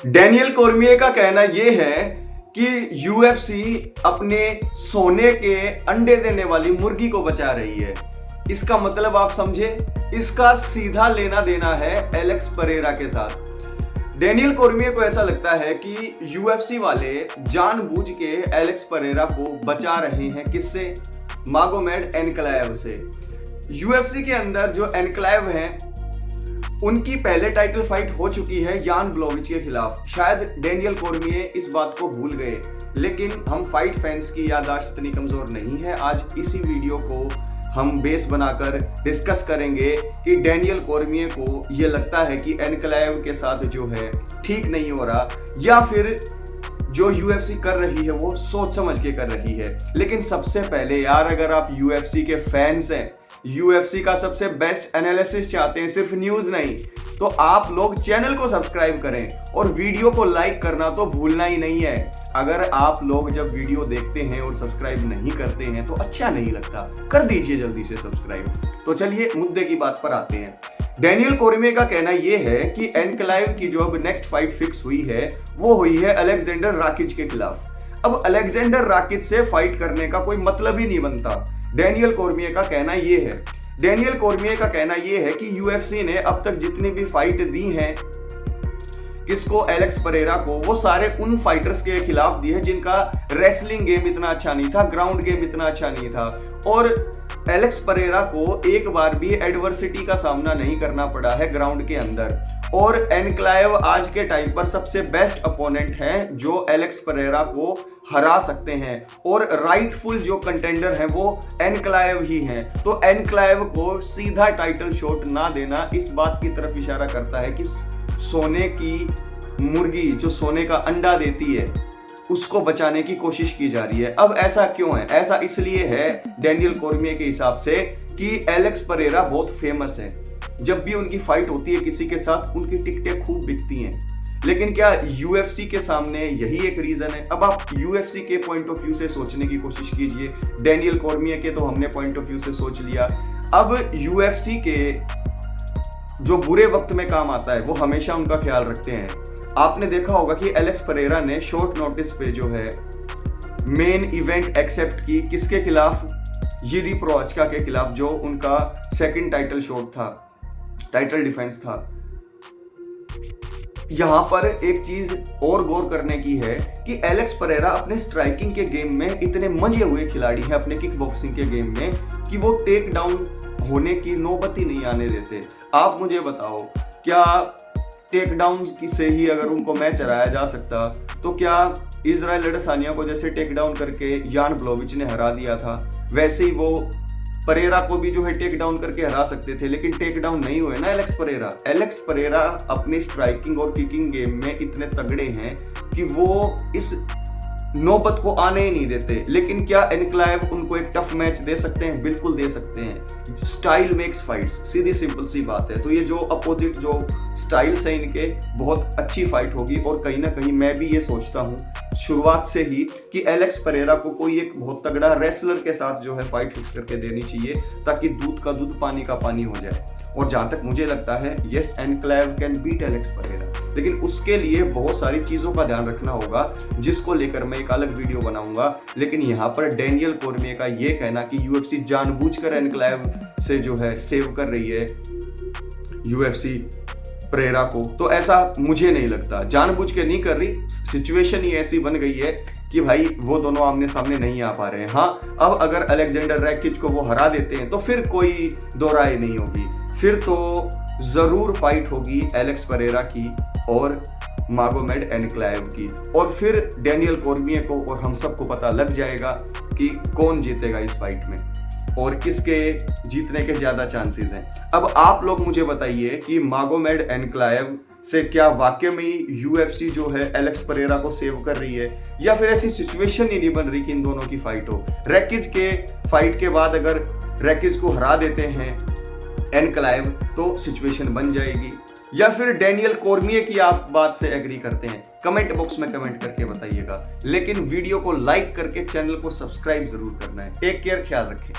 Daniel कॉर्मिये का कहना यह है कि यूएफसी अपने सोने के अंडे देने वाली मुर्गी को बचा रही है। इसका मतलब आप समझे, इसका सीधा लेना देना है एलेक्स परेरा के साथ। डैनियल कॉर्मिये को ऐसा लगता है कि यूएफसी वाले जानबूझ के एलेक्स परेरा को बचा रहे हैं। किससे? मागोमेड एनक्लाइव से। यूएफसी के अंदर जो एनक्लाइव हैं उनकी पहले टाइटल फाइट हो चुकी है यान ब्लॉविच के खिलाफ। शायद डैनियल कॉर्मिये इस बात को भूल गए, लेकिन हम फाइट फैंस की याददाश्त इतनी कमजोर नहीं है। आज इसी वीडियो को हम बेस बनाकर डिस्कस करेंगे कि डैनियल कॉर्मिये को यह लगता है कि एनक्लाइव के साथ जो है ठीक नहीं हो रहा, या फिर जो यूएफसी कर रही है वो सोच समझ के कर रही है। लेकिन सबसे पहले यार, अगर आप यूएफसी के फैंस हैं, यूएफसी का सबसे बेस्ट एनालिसिस चाहते हैं, सिर्फ न्यूज नहीं, तो आप लोग चैनल को सब्सक्राइब करें और वीडियो को लाइक करना तो भूलना ही नहीं है। अगर आप लोग जब वीडियो देखते हैं और सब्सक्राइब नहीं करते हैं तो अच्छा नहीं लगता, कर दीजिए जल्दी से सब्सक्राइब। तो चलिए मुद्दे की बात पर आते हैं। डैनियल कॉर्मिये का कहना यह है कि एनक्लाइव की जो अब नेक्स्ट फाइट फिक्स हुई है वो हुई है अलेक्जेंडर राकिच के खिलाफ। अब अलेक्जेंडर राकिच से फाइट करने का कोई मतलब ही नहीं बनता। डैनियल कॉर्मिये का कहना यह है, डैनियल कॉर्मिये का कहना यह है कि यूएफसी ने अब तक जितनी भी फाइट दी हैं किसको, एलेक्स परेरा को, वो सारे उन फाइटर्स के खिलाफ दी है जिनका रेसलिंग गेम इतना अच्छा नहीं था, ग्राउंड गेम इतना अच्छा नहीं था, और एलेक्स परेरा को एक बार भी एडवर्सिटी का सामना नहीं करना पड़ा है ग्राउंड के अंदर। और एनक्लाइव आज के टाइम पर सबसे बेस्ट अपोनेंट हैं जो एलेक्स परेरा को हरा सकते हैं, और राइटफुल जो कंटेंडर हैं वो एनक्लाइव ही हैं। तो एनक्लाइव को सीधा टाइटल शॉट ना देना इस बात की तरफ इशारा करता है कि सोने की मुर्गी जो सोने का अंडा देती है उसको बचाने की कोशिश की जा रही है। अब ऐसा क्यों है? ऐसा इसलिए है डैनियल कॉर्मिये के हिसाब से कि एलेक्स परेरा बहुत फेमस है। जब भी उनकी फाइट होती है किसी के साथ, उनकी टिकटें खूब बिकती हैं। लेकिन क्या यूएफसी के सामने यही एक रीजन है? अब आप यूएफसी के पॉइंट ऑफ व्यू से सोचने की कोशिश कीजिए। डैनियल कॉर्मिये के तो हमने पॉइंट ऑफ व्यू से सोच लिया। अब यूएफसी के जो बुरे वक्त में काम आता है वो हमेशा उनका ख्याल रखते हैं। आपने देखा होगा कि एलेक्स परेरा ने शॉर्ट नोटिस पे जो है मेन इवेंट एक्सेप्ट की, किसके खिलाफ? यिरी प्रोचाका के खिलाफ, जो उनका सेकंड टाइटल शॉट था, टाइटल डिफेंस था। यहां पर एक चीज और गौर करने की है कि एलेक्स परेरा अपने स्ट्राइकिंग के गेम में इतने मंजे हुए खिलाड़ी हैं, अपने किक बॉक्सिंग के गेम में, कि वो टेक डाउन होने की नौबत ही नहीं आने देते। आप मुझे बताओ, क्या टेक डाउन से ही अगर उनको मैच हराया जा सकता तो क्या इजराइल एडेसानिया को जैसे टेक डाउन करके यान ब्लॉविच ने हरा दिया था, वैसे ही वो परेरा को भी जो है टेक डाउन करके हरा सकते थे। लेकिन टेक डाउन नहीं हुए ना एलेक्स परेरा। एलेक्स परेरा अपनी स्ट्राइकिंग और किकिंग गेम में इतने तगड़े हैं कि वो इस नौबत को आने ही नहीं देते। लेकिन क्या एनक्लाइव उनको एक टफ मैच दे सकते हैं? बिल्कुल दे सकते हैं। स्टाइल मेक्स फाइट्स, सीधी सिंपल सी बात है। तो ये जो अपोजिट जो स्टाइल्स हैं इनके, बहुत अच्छी फाइट होगी। और कहीं ना कहीं मैं भी ये सोचता हूँ शुरुआत से ही कि एलेक्स परेरा को कोई एक बहुत तगड़ा रेसलर के साथ जो है फाइट फिक्स करके देनी चाहिए, ताकि दूध का दूध पानी का पानी हो जाए। और जहां तक मुझे लगता है, yes, Ankalaev can beat Alex Pereira, लेकिन उसके लिए बहुत सारी चीजों का ध्यान रखना होगा, जिसको लेकर मैं एक अलग वीडियो बनाऊंगा। लेकिन यहाँ पर डैनियल कॉर्मिये का ये कहना कि यूएफसी जानबूझकर एनक्लाइव से जो है सेव कर रही है यूएफसी परेरा को, तो ऐसा मुझे नहीं लगता। जानबूझ के नहीं कर रही, सिचुएशन ही ऐसी बन गई है कि भाई वो दोनों आमने सामने नहीं आ पा रहे हैं। हाँ, अब अगर अलेक्जेंडर रैकिच को वो हरा देते हैं तो फिर कोई दो राय नहीं होगी, फिर तो जरूर फाइट होगी एलेक्स परेरा की और मागोमेड एनक्लाइव की। और फिर डैनियल कॉर्मिये को और हम सबको पता लग जाएगा कि कौन जीतेगा इस फाइट में और किसके जीतने के ज्यादा चांसेस हैं। अब आप लोग मुझे बताइए कि मागोमेड एनक्लाइव से क्या वाकई में यूएफसी जो है एलेक्स परेरा को सेव कर रही है, या फिर ऐसी सिचुएशन ही नहीं बन रही कि इन दोनों की फाइट हो। रैकिच के फाइट के बाद अगर रैकिच को हरा देते हैं एनक्लाइव तो सिचुएशन बन जाएगी, या फिर डैनियल कॉर्मिये की आप बात से एग्री करते हैं? कमेंट बॉक्स में कमेंट करके बताइएगा। लेकिन वीडियो को लाइक करके चैनल को सब्सक्राइब जरूर करना है। टेक केयर, ख्याल रखें।